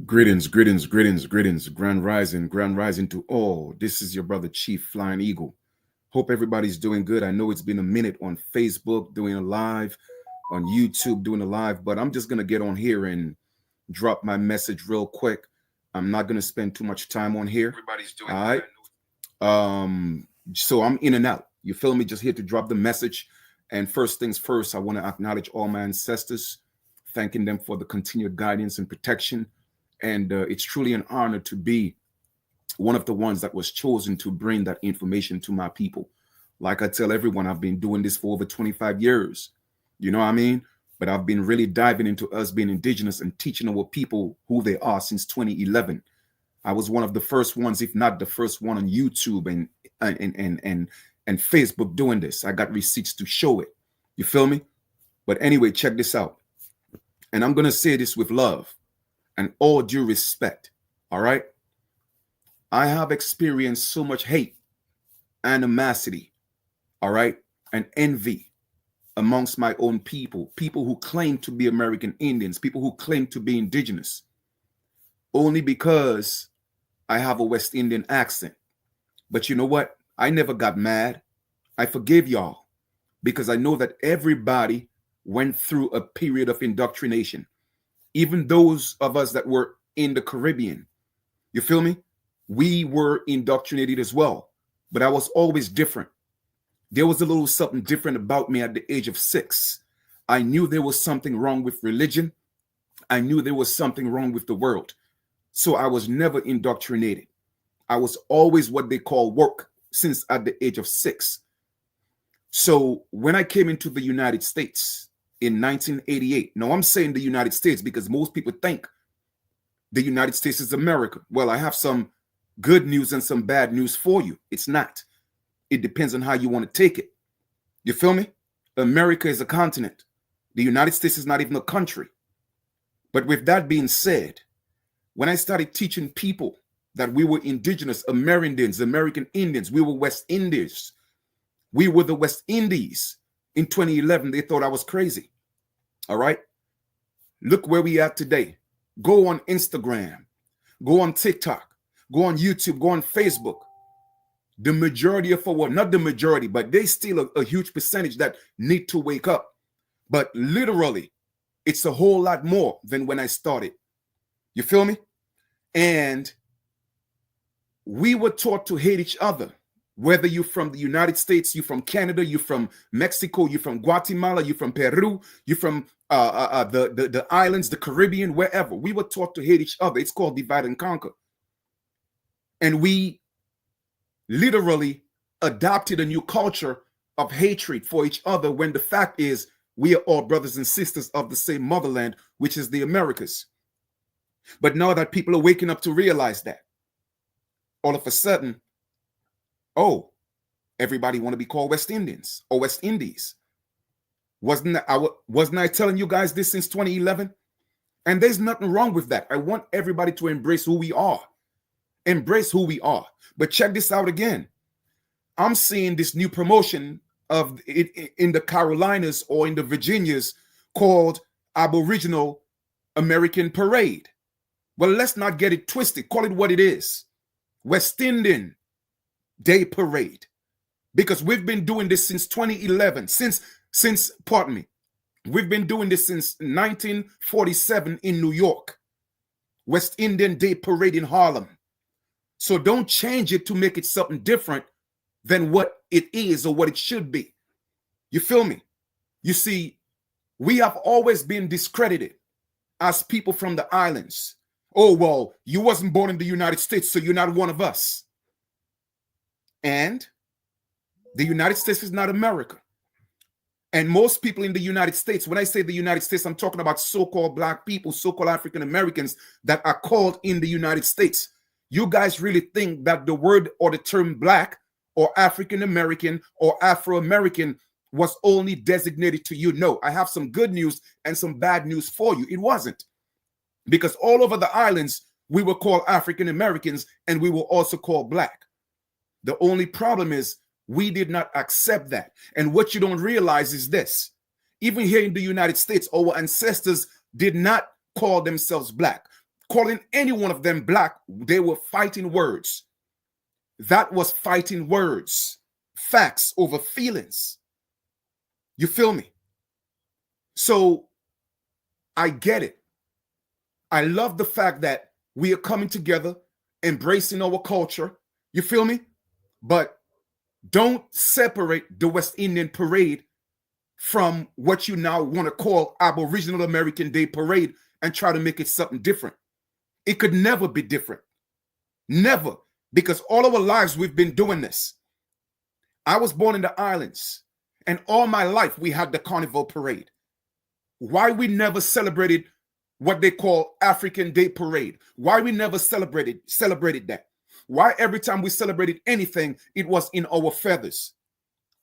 Greetings, grand rising to all. This is your brother Chief Flying Eagle. Hope everybody's doing good. I know it's been a minute on Facebook doing a live, on YouTube doing a live, but I'm just gonna get on here and drop my message real quick. I'm not gonna spend too much time on here. Everybody's doing All good. right. So I'm in and out. You feel me? Just here to drop the message. And first things first, I want to acknowledge all my ancestors, thanking them for the continued guidance and protection. And it's truly an honor to be one of the ones that was chosen to bring that information to my people. Like I tell everyone, I've been doing this for over 25 years. You know what I mean? But I've been really diving into us being indigenous and teaching our people who they are since 2011. I was one of the first ones, if not the first one, on YouTube and Facebook doing this. I got receipts to show it. You feel me? But anyway, check this out. And I'm gonna say this with love and all due respect. All right. I have experienced so much hate, animosity, all right, and envy amongst my own people, people who claim to be American Indians, people who claim to be indigenous, only because I have a West Indian accent. But you know what? I never got mad. I forgive y'all because I know that everybody went through a period of indoctrination, even those of us that were in the Caribbean. You feel me? We were indoctrinated as well, but I was always different. There was a little something different about me at the age of 6. I knew there was something wrong with religion. I knew there was something wrong with the world. So I was never indoctrinated. I was always what they call work since at the age of 6. So when I came into the United States in 1988, now I'm saying the United States because most people think the United States is America. Well, I have some good news and some bad news for you. It's not. It depends on how you want to take it. You feel me? America is a continent. The United States is not even a country. But with that being said, when I started teaching people that we were indigenous Americans, American Indians, we were West Indies, we were the West Indies in 2011, they thought I was crazy. All right? Look where we are today. Go on Instagram, go on TikTok, go on YouTube, go on Facebook. The majority of our, not the majority, but they still a huge percentage that need to wake up. But literally, it's a whole lot more than when I started. You feel me? And we were taught to hate each other. Whether you're from the United States, you're from Canada, you're from Mexico, you're from Guatemala, you're from Peru, you're from the islands, the Caribbean, wherever. We were taught to hate each other. It's called divide and conquer. And we literally adopted a new culture of hatred for each other when the fact is we are all brothers and sisters of the same motherland, which is the Americas. But now that people are waking up to realize that, all of a sudden, oh, everybody want to be called West Indians or West Indies. Wasn't I telling you guys this since 2011? And there's nothing wrong with that. I want everybody to embrace who we are. Embrace who we are. But check this out again. I'm seeing this new promotion of it in the Carolinas or in the Virginias called Aboriginal American Parade. Well, let's not get it twisted. Call it what it is. West Indian Day Parade. Because we've been doing this since 2011. Pardon me. We've been doing this since 1947 in New York. West Indian Day Parade in Harlem. So don't change it to make it something different than what it is or what it should be. You feel me? You see, we have always been discredited as people from the islands. Oh, well, you wasn't born in the United States, so you're not one of us. And the United States is not America. And most people in the United States, when I say the United States, I'm talking about so-called Black people, so-called African Americans that are called in the United States. You guys really think that the word or the term Black or African American or Afro-American was only designated to you? No, I have some good news and some bad news for you. It wasn't. Because all over the islands, we were called African Americans and we were also called Black. The only problem is we did not accept that. And what you don't realize is this. Even here in the United States, our ancestors did not call themselves Black. calling any one of them black, they were fighting words. That was fighting words, facts over feelings. You feel me? So I get it. I love the fact that we are coming together, embracing our culture. You feel me? But don't separate the West Indian Parade from what you now want to call Aboriginal American Day Parade and try to make it something different. It could never be different. Never. Because all our lives we've been doing this. I was born in the islands, and all my life we had the Carnival Parade. Why we never celebrated what they call African Day Parade? Why we never celebrated that? Why every time we celebrated anything, it was in our feathers?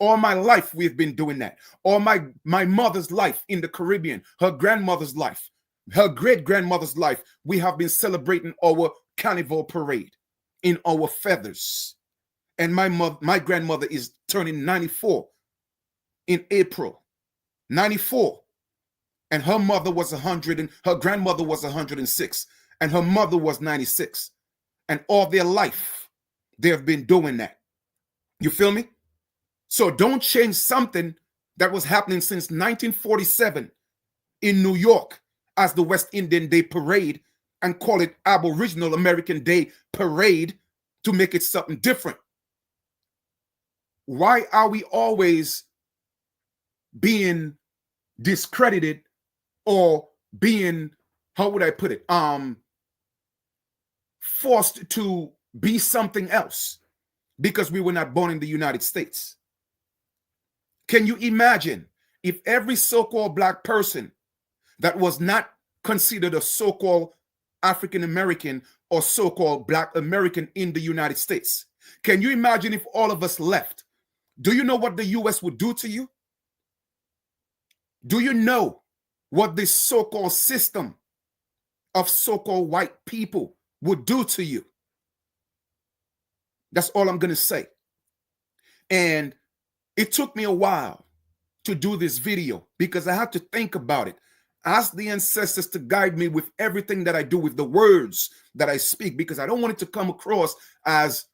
All my life we've been doing that. All my mother's life in the Caribbean, her grandmother's life, her great-grandmother's life, we have been celebrating our Carnival Parade in our feathers. And my grandmother is turning 94 in April. 94. And her mother was 100, and her grandmother was 106, and her mother was 96. And all their life, they have been doing that. You feel me? So don't change something that was happening since 1947 in New York as the West Indian Day Parade and call it Aboriginal American Day Parade to make it something different. Why are we always being discredited or being, how would I put it, forced to be something else because we were not born in the United States? Can you imagine if every so-called black person that was not considered a so-called African American or so-called black American in the United States, can you imagine if all of us left? Do you know what the US would do to you? Do you know what this so-called system of so-called white people would do to you? That's all I'm going to say. And it took me a while to do this video because I had to think about it. Ask the ancestors to guide me with everything that I do, with the words that I speak, because I don't want it to come across as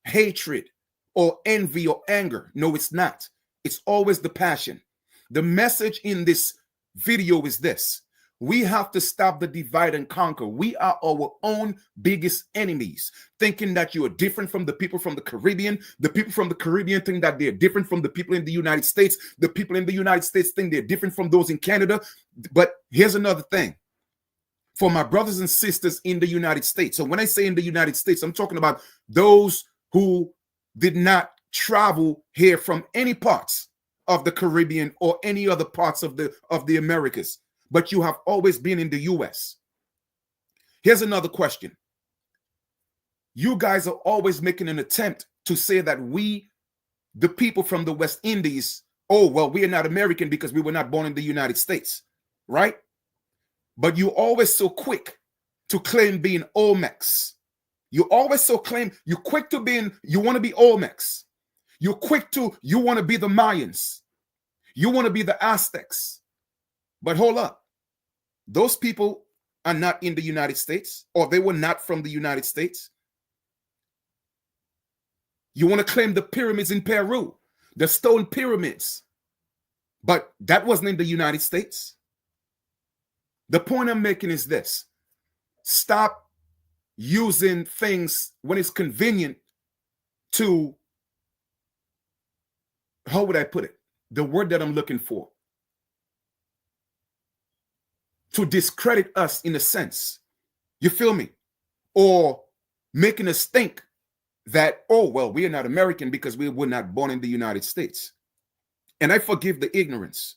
hatred or envy or anger. No, it's not. It's always the passion. The message in this video is this: we have to stop the divide and conquer. We are our own biggest enemies. Thinking that you are different from the people from the Caribbean. The people from the Caribbean think that they're different from the people in the United States. The people in the United States think they're different from those in Canada. But here's another thing. For my brothers and sisters in the United States. So when I say in the United States, I'm talking about those who did not travel here from any parts of the Caribbean or any other parts of the Americas, but you have always been in the US. Here's another question. You guys are always making an attempt to say that we, the people from the West Indies, oh, well, we are not American because we were not born in the United States, right? But you're always so quick to claim being Olmecs. You always so claim, you're quick to being, you want to be Olmecs. You're quick to, you want to be the Mayans. You want to be the Aztecs. But hold up. Those people are not in the United States, or they were not from the United States. You want to claim the pyramids in Peru, the stone pyramids, but that wasn't in the United States. The point I'm making is this: stop using things when it's convenient to, how would I put it? The word that I'm looking for. To discredit us in a sense. You feel me? Or making us think that, oh, well, we are not American because we were not born in the United States. And I forgive the ignorance.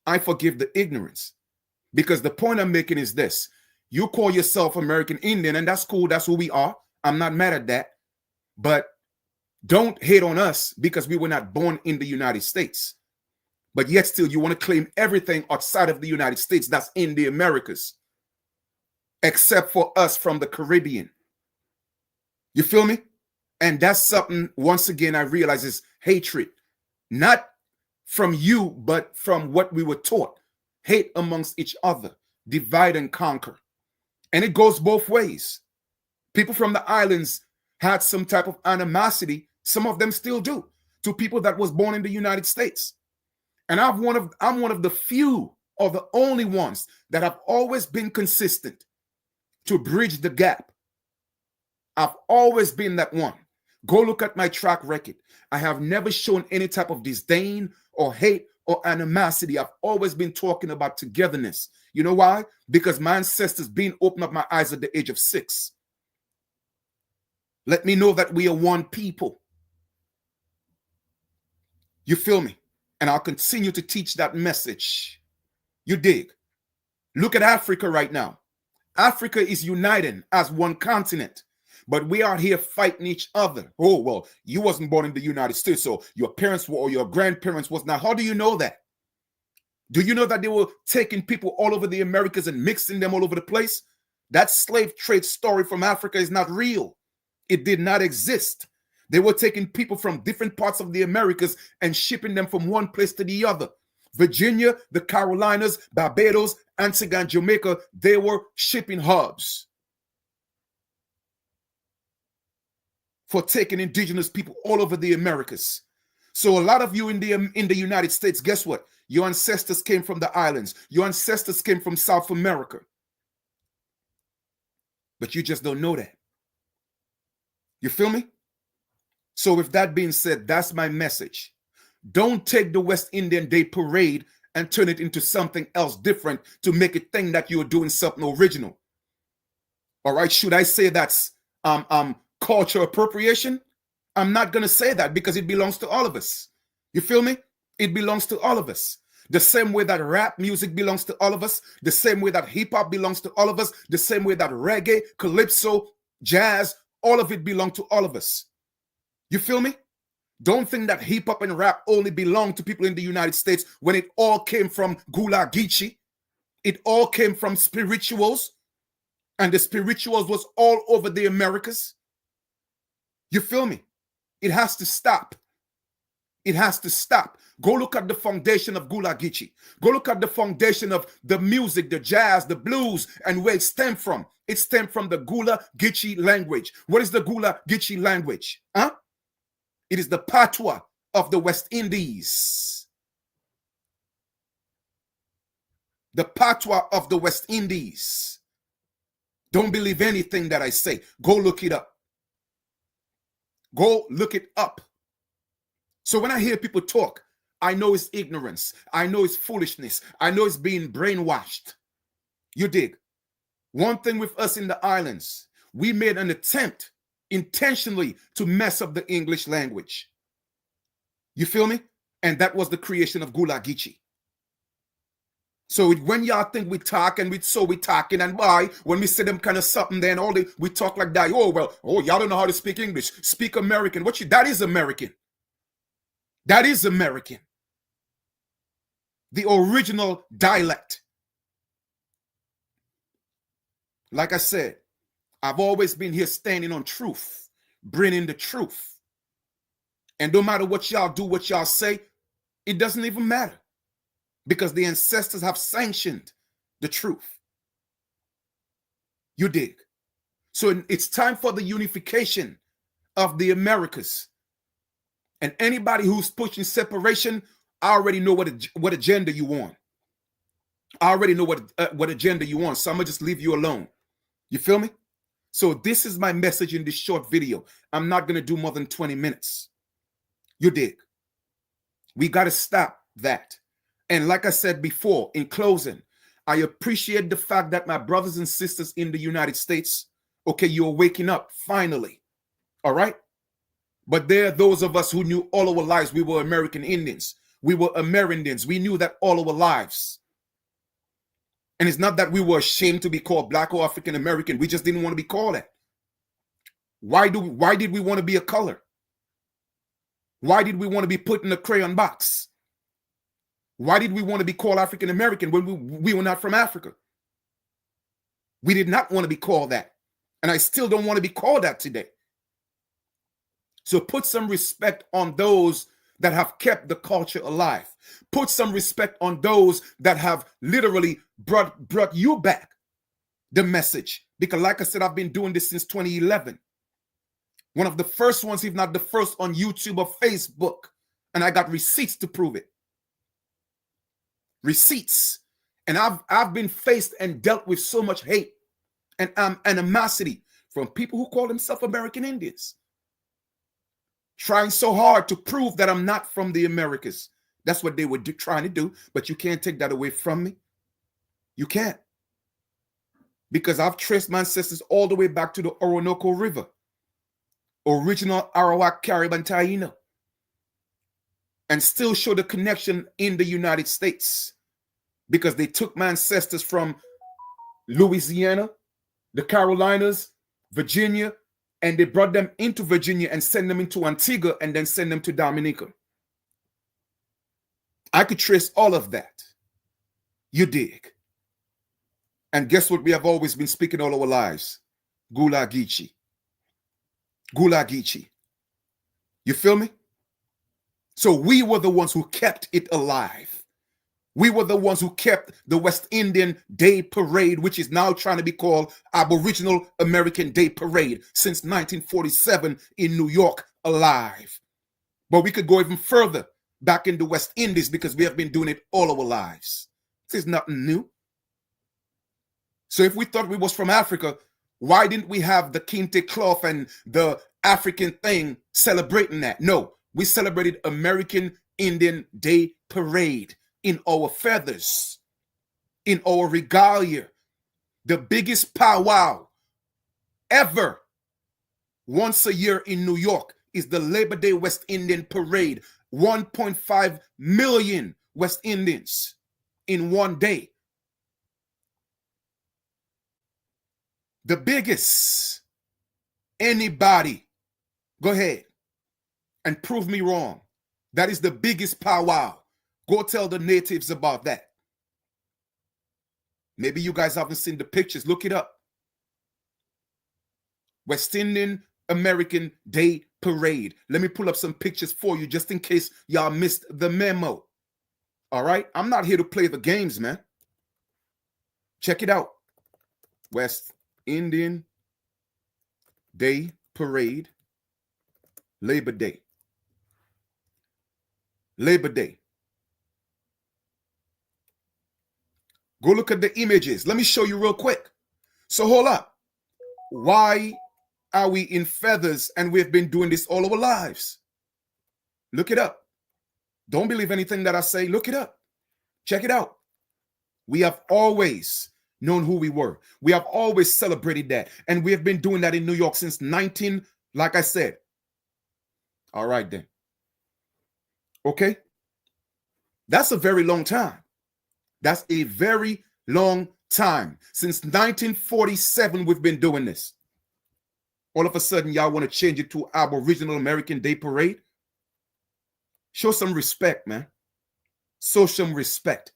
I forgive the ignorance. Because the point I'm making is this: you call yourself American Indian, and that's cool. That's who we are. I'm not mad at that. But don't hate on us because we were not born in the United States. But yet still you want to claim everything outside of the United States that's in the Americas, except for us from the Caribbean. You feel me? And that's something, once again, I realize is hatred. Not from you, but from what we were taught. Hate amongst each other. Divide and conquer. And it goes both ways. People from the islands had some type of animosity, some of them still do, to people that was born in the United States. And I'm one of the few or the only ones that have always been consistent to bridge the gap. I've always been that one. Go look at my track record. I have never shown any type of disdain or hate or animosity. I've always been talking about togetherness. You know why? Because my ancestors being opened up my eyes at the age of 6. Let me know that we are one people. You feel me? And I'll continue to teach that message. You dig? Look at Africa right now. Africa is uniting as one continent, but we are here fighting each other. Oh, well, you wasn't born in the United States, so your parents were, or your grandparents was not. How do you know that? Do you know that they were taking people all over the Americas and mixing them all over the place? That slave trade story from Africa is not real. It did not exist. They were taking people from different parts of the Americas and shipping them from one place to the other. Virginia, the Carolinas, Barbados, Antigua, and Jamaica, they were shipping hubs for taking indigenous people all over the Americas. So a lot of you in the United States, guess what? Your ancestors came from the islands. Your ancestors came from South America. But you just don't know that. You feel me? So with that being said, that's my message. Don't take the West Indian Day parade and turn it into something else different to make it think that you're doing something original. All right, should I say that's culture appropriation? I'm not going to say that because it belongs to all of us. You feel me? It belongs to all of us. The same way that rap music belongs to all of us, the same way that hip hop belongs to all of us, the same way that reggae, calypso, jazz, all of it belongs to all of us. You feel me? Don't think that hip hop and rap only belong to people in the United States when it all came from Gula Geechee. It all came from spirituals, and the spirituals was all over the Americas. You feel me? It has to stop. It has to stop. Go look at the foundation of Gula Geechee. Go look at the foundation of the music, the jazz, the blues, and where it stemmed from. It stemmed from the Gula Geechee language. What is the Gula Geechee language? Huh? It is the patois of the West Indies. The patois of the West Indies. Don't believe anything that I say. Go look it up. Go look it up. So when I hear people talk, I know it's ignorance. I know it's foolishness. I know it's being brainwashed. You dig? One thing with us in the islands, we made an attempt intentionally to mess up the English language. You feel me? And that was the creation of Gula Geechee. So when y'all think we talk and we talking and why when we say them kind of something, then we talk like that. Oh well, y'all don't know how to speak English. Speak American. That is American. That is American. The original dialect. Like I said, I've always been here standing on truth, bringing the truth. And no matter what y'all do, what y'all say, it doesn't even matter. Because the ancestors have sanctioned the truth. You dig? So it's time for the unification of the Americas. And anybody who's pushing separation, I already know what agenda you want. I already know what agenda you want. So I'm going to just leave you alone. You feel me? So this is my message in this short video. I'm not going to do more than 20 minutes. You dig? We got to stop that. And like I said before, in closing, I appreciate the fact that my brothers and sisters in the United States, okay, you're waking up finally. All right? But there are those of us who knew all our lives we were American Indians. We were Americans. We knew that all our lives. And it's not that we were ashamed to be called Black or African American. We just didn't want to be called that. Why did we want to be a color? Why did we want to be put in a crayon box? Why did we want to be called African American when we were not from Africa? We did not want to be called that. And I still don't want to be called that today. So put some respect on those that have kept the culture alive. Put some respect on those that have literally brought you back the message. Because like I said, I've been doing this since 2011. One of the first ones, if not the first, on YouTube or Facebook. And I got receipts to prove it. Receipts. And I've been faced and dealt with so much hate and animosity from people who call themselves American Indians. Trying so hard to prove that I'm not from the Americas. That's what they were trying to do. But you can't take that away from me. You can't. Because I've traced my ancestors all the way back to the Orinoco River. Original Arawak, Carib, and Taino. And still show the connection in the United States. Because they took my ancestors from Louisiana, the Carolinas, Virginia, and they brought them into Virginia and sent them into Antigua and then send them to Dominica. I could trace all of that. You dig? And guess what we have always been speaking all our lives? Gulagichi. Gulagichi. You feel me? So we were the ones who kept it alive. We were the ones who kept the West Indian Day Parade, which is now trying to be called Aboriginal American Day Parade, since 1947 in New York, alive. But we could go even further back in the West Indies because we have been doing it all our lives. This is nothing new. So if we thought we was from Africa, why didn't we have the kente cloth and the African thing celebrating that? No, we celebrated American Indian Day Parade in our feathers, in our regalia. The biggest powwow ever once a year in New York is the Labor Day West Indian Parade. 1.5 million West Indians in one day. The biggest. Anybody, go ahead and prove me wrong. That is the biggest powwow. Go tell the natives about that. Maybe you guys haven't seen the pictures. Look it up. West Indian American Day Parade. Let me pull up some pictures for you just in case y'all missed the memo. All right? I'm not here to play the games, man. Check it out. West Indian Day Parade. Labor Day. Labor Day. Go look at the images. Let me show you real quick. So hold up. Why are we in feathers and we've been doing this all our lives? Look it up. Don't believe anything that I say. Look it up. Check it out. We have always known who we were. We have always celebrated that. And we have been doing that in New York since like I said. All right then. Okay. That's a very long time. That's a very long time. Since 1947, we've been doing this. All of a sudden, y'all want to change it to Aboriginal American Day Parade? Show some respect, man. Show some respect.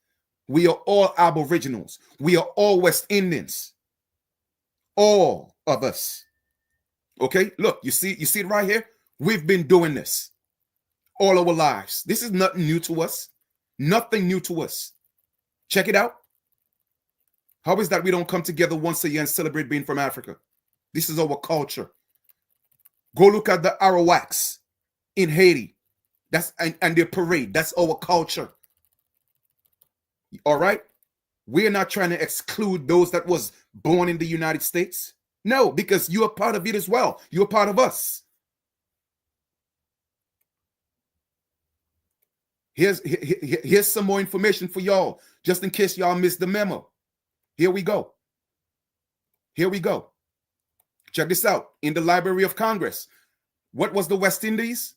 We are all Aboriginals. We are all West Indians. All of us. Okay? Look, you see it right here? We've been doing this all our lives. This is nothing new to us. Nothing new to us. Check it out. How is that we don't come together once a year and celebrate being from Africa? This is our culture. Go look at the Arawaks in Haiti. And their parade. That's our culture. All right? We're not trying to exclude those that was born in the United States. No, because you are part of it as well. You're part of us. Here's some more information for y'all, just in case y'all missed the memo. Here we go. Here we go. Check this out. In the Library of Congress. What was the West Indies?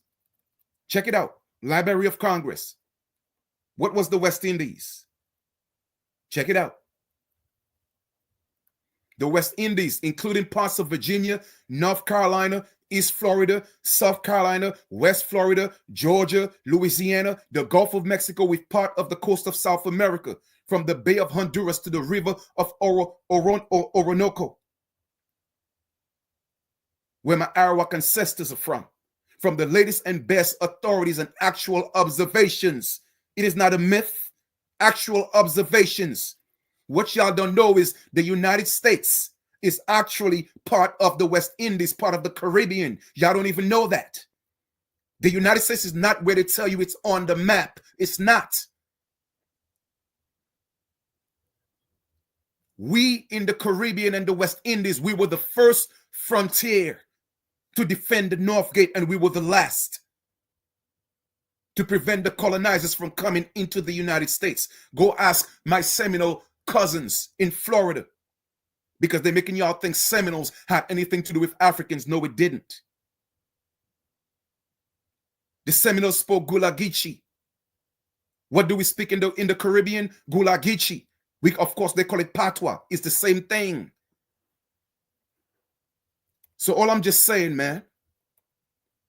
Check it out. Library of Congress. What was the West Indies? Check it out. The West Indies, including parts of Virginia, North Carolina, East Florida, South Carolina, West Florida, Georgia, Louisiana, the Gulf of Mexico with part of the coast of South America, from the Bay of Honduras to the river of Orinoco, where my Arawak ancestors are from the latest and best authorities and actual observations. It is not a myth, actual observations. What y'all don't know is the United States is actually part of the West Indies, part of the Caribbean. Y'all don't even know that. The United States is not where they tell you it's on the map. It's not. We in the Caribbean and the West Indies, we were the first frontier to defend the North Gate, and we were the last to prevent the colonizers from coming into the United States. Go ask my Seminole cousins in Florida, because they're making y'all think Seminoles had anything to do with Africans. No, it didn't. The Seminoles spoke Gulagichi. What do we speak in the Caribbean? Gulagichi. Of course, they call it Patois. It's the same thing. So all I'm just saying, man,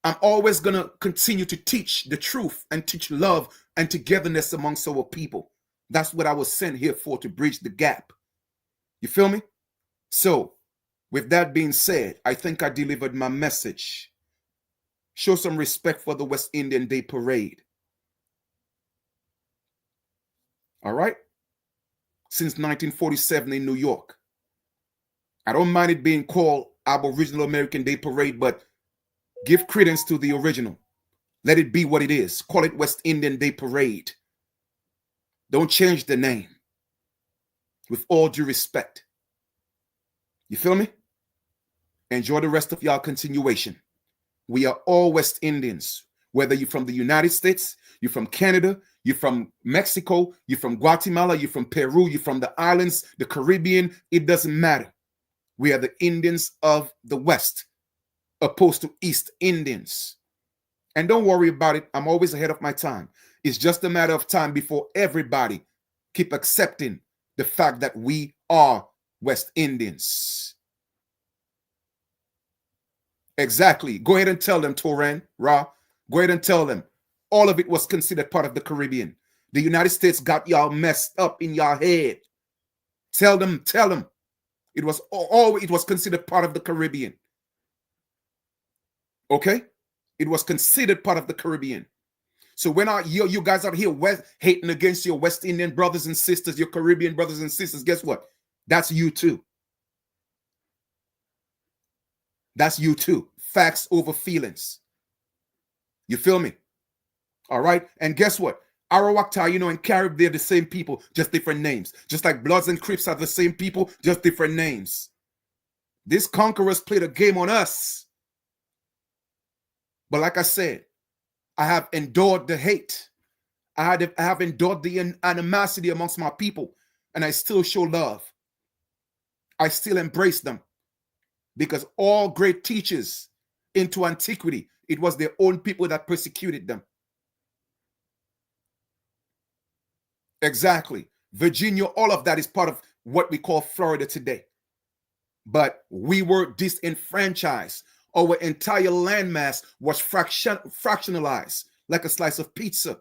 I'm always going to continue to teach the truth and teach love and togetherness amongst our people. That's what I was sent here for, to bridge the gap. You feel me? So, with that being said, I think I delivered my message. Show some respect for the West Indian Day Parade. All right? Since 1947 in New York. I don't mind it being called Aboriginal American Day Parade, but give credence to the original. Let it be what it is. Call it West Indian Day Parade. Don't change the name. With all due respect. You feel me? Enjoy the rest of y'all continuation. We are all West Indians. Whether you're from the United States, you're from Canada, you're from Mexico, you're from Guatemala, you're from Peru, you're from the islands, the Caribbean, it doesn't matter. We are the Indians of the West, opposed to East Indians. And don't worry about it. I'm always ahead of my time. It's just a matter of time before everybody keep accepting the fact that we are West Indians. Exactly. Go ahead and tell them, Toran, Ra. Go ahead and tell them. All of it was considered part of the Caribbean. The United States got y'all messed up in your head. Tell them. It was considered part of the Caribbean. Okay? It was considered part of the Caribbean. So when you guys out here hating against your West Indian brothers and sisters, your Caribbean brothers and sisters, guess what? That's you too. That's you too. Facts over feelings. You feel me? All right? And guess what? Arawak, Taino, and Carib, they're the same people, just different names. Just like Bloods and Crips are the same people, just different names. These conquerors played a game on us. But like I said, I have endured the hate. I have endured the animosity amongst my people, and I still show love. I still embrace them, because all great teachers into antiquity, it was their own people that persecuted them. Exactly. Virginia, all of that is part of what we call Florida today. But we were disenfranchised. Our entire landmass was fractionalized like a slice of pizza,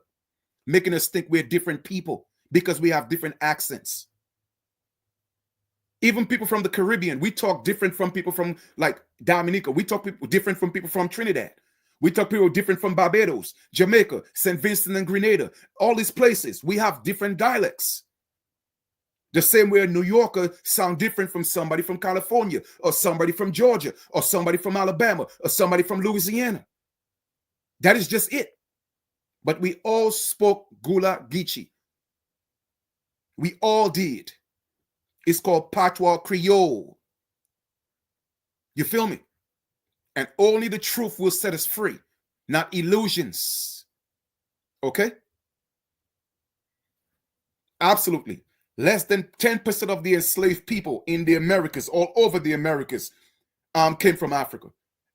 making us think we're different people because we have different accents. Even people from the Caribbean, we talk different from people from like Dominica. We talk different from people from Trinidad. We talk people different from Barbados, Jamaica, St. Vincent and Grenada. All these places, we have different dialects. The same way a New Yorker sound different from somebody from California, or somebody from Georgia, or somebody from Alabama, or somebody from Louisiana. That is just it. But we all spoke Gula Geechee. We all did. It's called Patois Creole. You feel me? And only the truth will set us free, not illusions. Okay? Absolutely. Less than 10% of the enslaved people in the Americas, all over the Americas, came from Africa.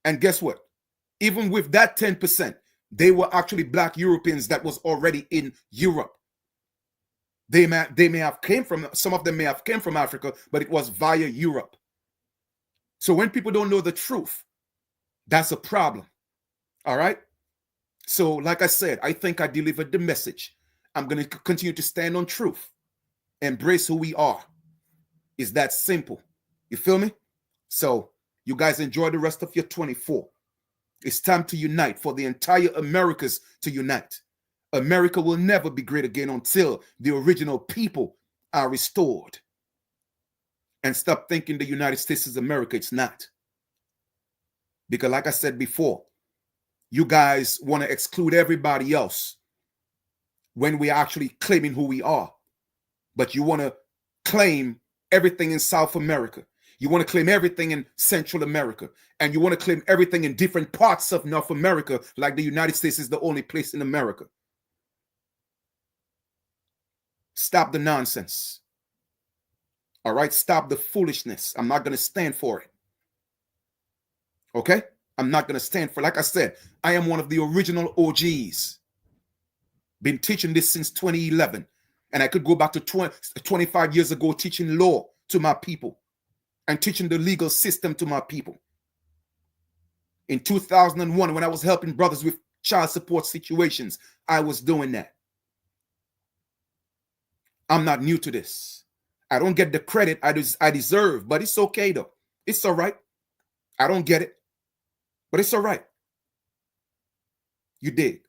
And guess what? Even with that 10%, they were actually Black Europeans that was already in Europe. They may have came from, some of them may have came from Africa, but it was via Europe. So when people don't know the truth, that's a problem. All right? So like I said, I think I delivered the message. I'm going to continue to stand on truth. Embrace who we are. It's that simple. You feel me? So you guys enjoy the rest of your 24. It's time to unite, for the entire Americas to unite. America will never be great again until the original people are restored. and stop thinking the United States is America. It's not. Because, like I said before, you guys want to exclude everybody else when we're actually claiming who we are. But you want to claim everything in South America. You want to claim everything in Central America. And you want to claim everything in different parts of North America, like the United States is the only place in America. Stop the nonsense. All right? Stop the foolishness. I'm not going to stand for it. Okay? I'm not going to stand for it. Like I said, I am one of the original OGs. Been teaching this since 2011. And I could go back to 25 years ago teaching law to my people and teaching the legal system to my people. In 2001, when I was helping brothers with child support situations, I was doing that. I'm not new to this. I don't get the credit I deserve, but it's okay though. It's all right. I don't get it, but it's all right. You did.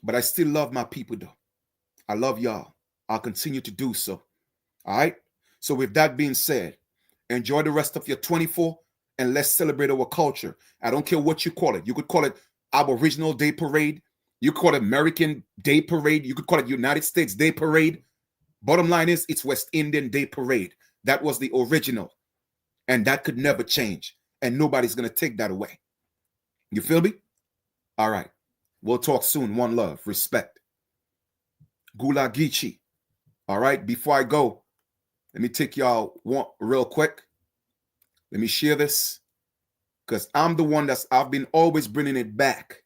But I still love my people though. I love y'all. I'll continue to do so. All right? So with that being said, enjoy the rest of your 24 and let's celebrate our culture. I don't care what you call it. You could call it Aboriginal Day Parade. You could call it American Day Parade. You could call it United States Day Parade. Bottom line is it's West Indian Day Parade. That was the original. And that could never change. And nobody's going to take that away. You feel me? All right. We'll talk soon. One love. Respect. Gula Geechee. All right. Before I go, let me take y'all one real quick. Let me share this. Because I'm the one I've been always bringing it back.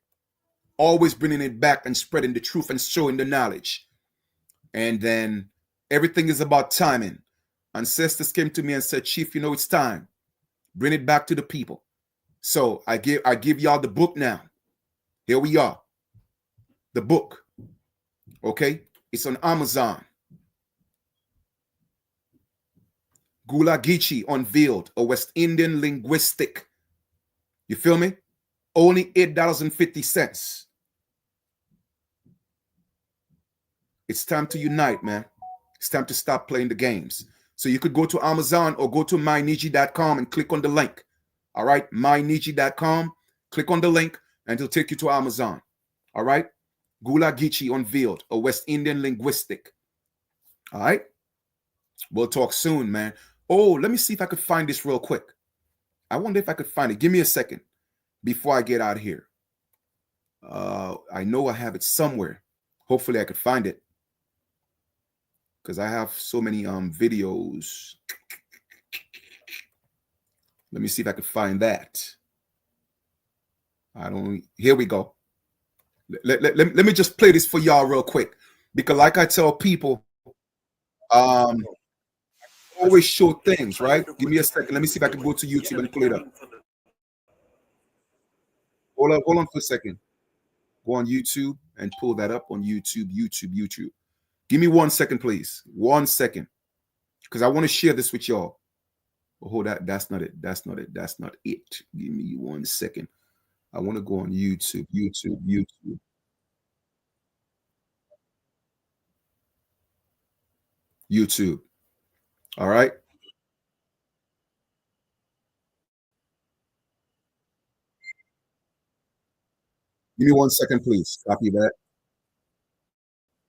Always bringing it back and spreading the truth and showing the knowledge. And then everything is about timing. Ancestors came to me and said, Chief, you know it's time. Bring it back to the people. So I give y'all the book now. Here we are. The book. Okay? It's on Amazon. Gula Geechee Unveiled, a West Indian linguistic. You feel me? Only $8.50. It's time to unite, man. It's time to stop playing the games. So you could go to Amazon or go to myniji.com and click on the link. All right? myniji.com. Click on the link and it'll take you to Amazon. All right? Gula Geechee Unveiled, a West Indian linguistic. All right? We'll talk soon, man. Oh, let me see if I could find this real quick. I wonder if I could find it. Give me a second before I get out of here. I know I have it somewhere. Hopefully I could find it. Because I have so many videos. Let me see if I could find that. Here we go. Let me just play this for y'all real quick. Because like I tell people, always show things, right? Give me a second. Let me see if I can go to YouTube and pull it up. Hold on for a second. Go on YouTube and pull that up on YouTube. Give me 1 second, please. 1 second. Because I want to share this with y'all. Oh, hold that. That's not it. That's not it. That's not it. Give me 1 second. I want to go on YouTube. YouTube. All right. Give me 1 second, please. Copy that.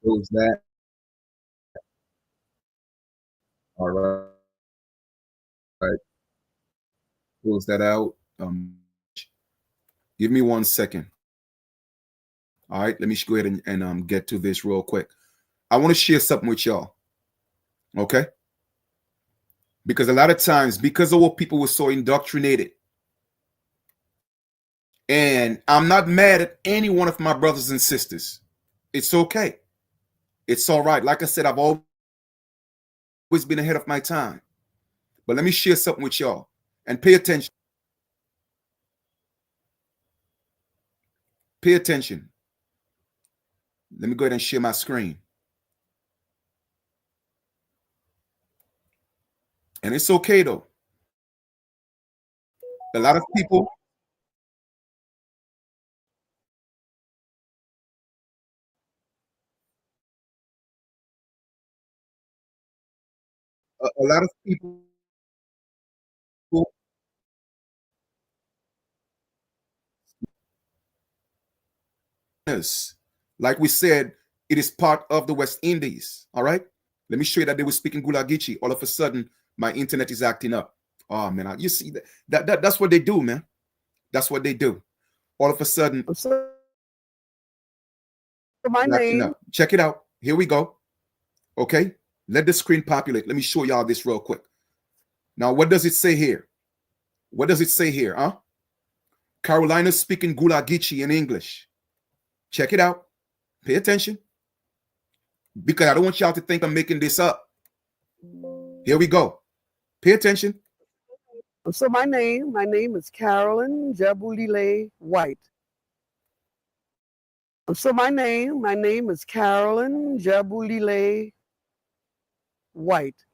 Close that. All right. Close that out. Give me 1 second. All right. Let me go ahead and get to this real quick. I want to share something with y'all. Okay. Because a lot of times, because of what people were so indoctrinated, and I'm not mad at any one of my brothers and sisters. It's okay. It's all right. Like I said, I've always been ahead of my time. But let me share something with y'all and pay attention. Pay attention. Let me go ahead and share my screen. And it's okay though. A lot of people, a lot of people, is, like we said, it is part of the West Indies. All right. Let me show you that they were speaking Gulagichi. All of a sudden, my internet is acting up. Oh man, you see that's what they do, man. That's what they do. All of a sudden, So my it's acting name, up. Check it out. Here we go. Okay. Let the screen populate. Let me show y'all this real quick. Now, what does it say here? What does it say here? Huh? Carolina's speaking Gulagichi in English. Check it out. Pay attention. Because I don't want y'all to think I'm making this up. Here we go. Pay attention. my name is Carolyn Jabulile White. My name is Carolyn Jabulile White.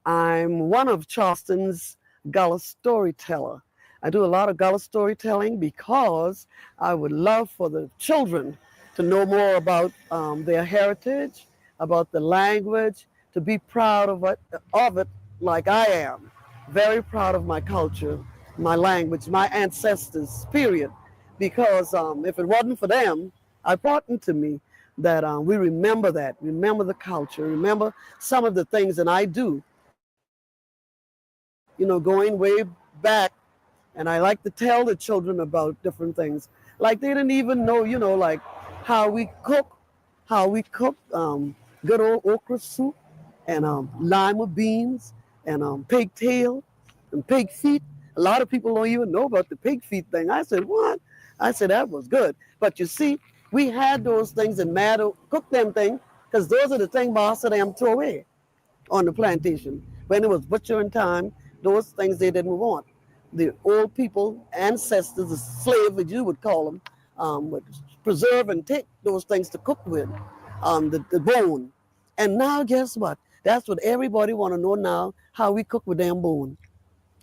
I'm one of Charleston's Gullah storyteller. I do a lot of Gullah storytelling because I would love for the children to know more about their heritage, about the language, to be proud of it like I am. Very proud of my culture, my language, my ancestors, period. Because if it wasn't for them, important to me that we remember the culture, remember some of the things that I do, going way back. And I like to tell the children about different things. Like they didn't even know, like how we cook, good old okra soup and lima beans and pigtail and pig feet. A lot of people don't even know about the pig feet thing. I said, what? I said, that was good. But you see, we had those things and mad cook them things because those are the things most of them throw away on the plantation. When it was butchering time, those things they didn't want. The old people, ancestors, the slaves, as you would call them, would preserve and take those things to cook with, the bone. And now, guess what? That's what everybody want to know now, how we cook with damn bone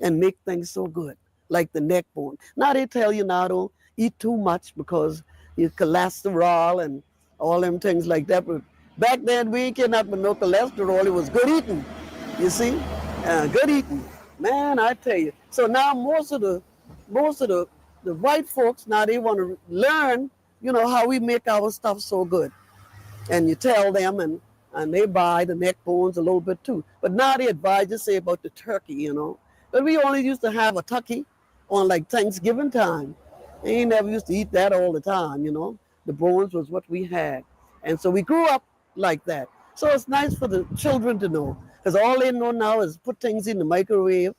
and make things so good, like the neck bone. Now they tell you now don't eat too much because you cholesterol and all them things like that. But back then we ain't getting up with no cholesterol. It was good eating, you see, good eating. Man, I tell you. So now most of the white folks now they want to learn, how we make our stuff so good, and you tell them and they buy the neck bones a little bit too. But now they advise you say about the turkey. But we only used to have a turkey on like Thanksgiving time. They ain't never used to eat that all the time. The bones was what we had. And so we grew up like that. So it's nice for the children to know. Because all they know now is put things in the microwave,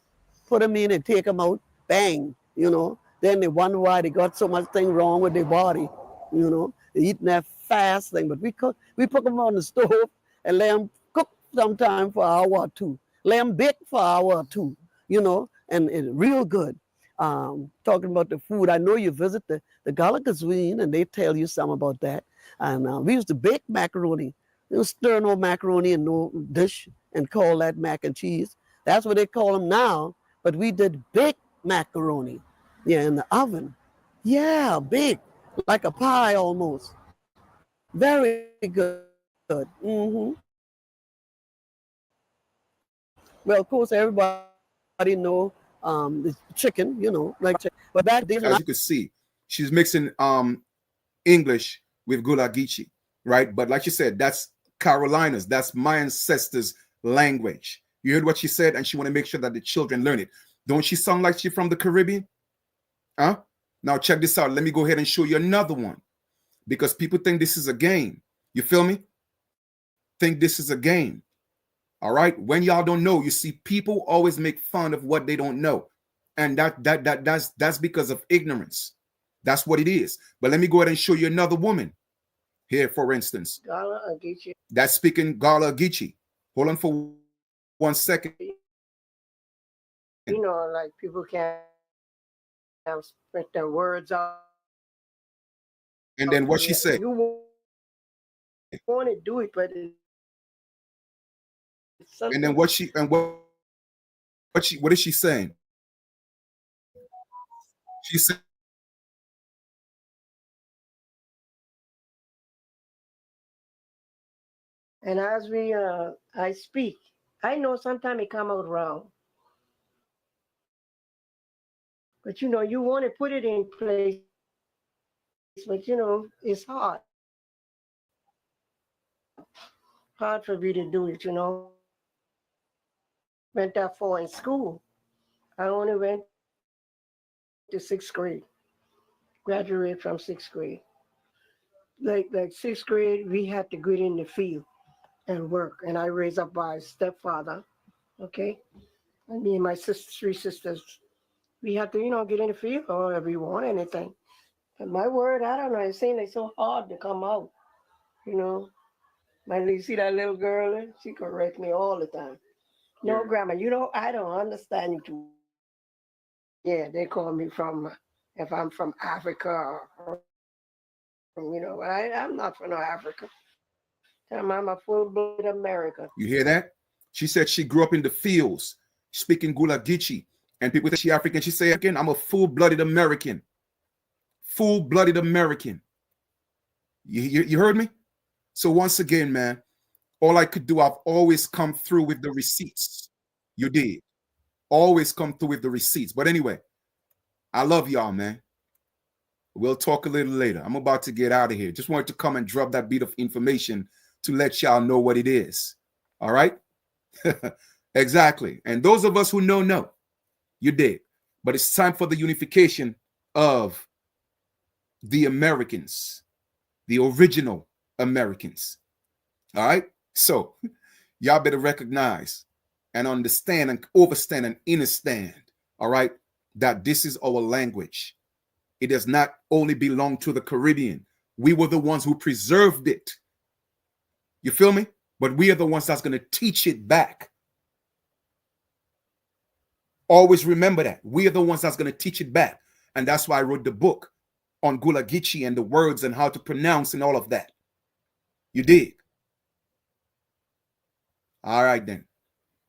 put them in and take them out, bang. Then they wonder why they got so much thing wrong with their body. They're eating that fast thing. But we put them on the stove and let them cook sometime for an hour or two. Let them bake for an hour or two, and real good. Talking about the food, I know you visit the Gullah cuisine and they tell you some about that. And we used to bake macaroni. Stir no macaroni in no dish and call that mac and cheese. That's what they call them now. But we did baked macaroni, yeah, in the oven. Yeah, big, like a pie almost. Very good. Well, of course, everybody know the chicken, like chicken. But back then, As you could see, she's mixing English with Gulagichi, right? But like you said, that's Carolina's, that's my ancestors' language. You heard what she said, and she want to make sure that the children learn it. Don't she sound like she from the Caribbean? Huh? Now check this out. Let me go ahead and show you another one because people think this is a game. You feel me? Think this is a game. All right. When y'all don't know, you see, people always make fun of what they don't know, and that's because of ignorance. That's what it is. But let me go ahead and show you another woman here, for instance. That's speaking Gala Geechee. Hold on for 1 second. like people can't spit their words out. And then what she And said. you want to do it, but it's And then something. what is she saying? She said, And as I speak, I know sometimes it come out wrong, but you want to put it in place, but it's hard for me to do it. Went that far in school. I only went to 6th grade, graduated from 6th grade. Like 6th grade, we had to go in the field and work, and I raised up by stepfather. Okay, and me and my three sisters, we had to get in the field or if we want anything. And my word, I don't know, it seemed like so hard to come out. You know, you see that little girl, she correct me all the time. No, grandma, I don't understand you too well. Yeah, they call me from, if I'm from Africa but I'm not from no Africa. I'm a full-blooded American. You hear that? She said she grew up in the fields speaking Gulagichi. And people think she African. She say, again, I'm a full-blooded American. Full-blooded American. You heard me? So once again, man, all I could do, I've always come through with the receipts. You did. Always come through with the receipts. But anyway, I love y'all, man. We'll talk a little later. I'm about to get out of here. Just wanted to come and drop that bit of information to let y'all know what it is. All right? Exactly. And those of us who know, you did. But it's time for the unification of the Americans, the original Americans. All right? So y'all better recognize and understand and overstand and understand, all right, that this is our language. It does not only belong to the Caribbean. We were the ones who preserved it. You feel me? But we are the ones that's going to teach it back. Always remember that. We are the ones that's going to teach it back. And that's why I wrote the book on Gulagichi and the words and how to pronounce and all of that. You dig? All right, then.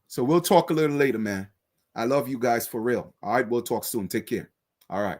So we'll talk a little later, man. I love you guys for real. All right, we'll talk soon. Take care. All right.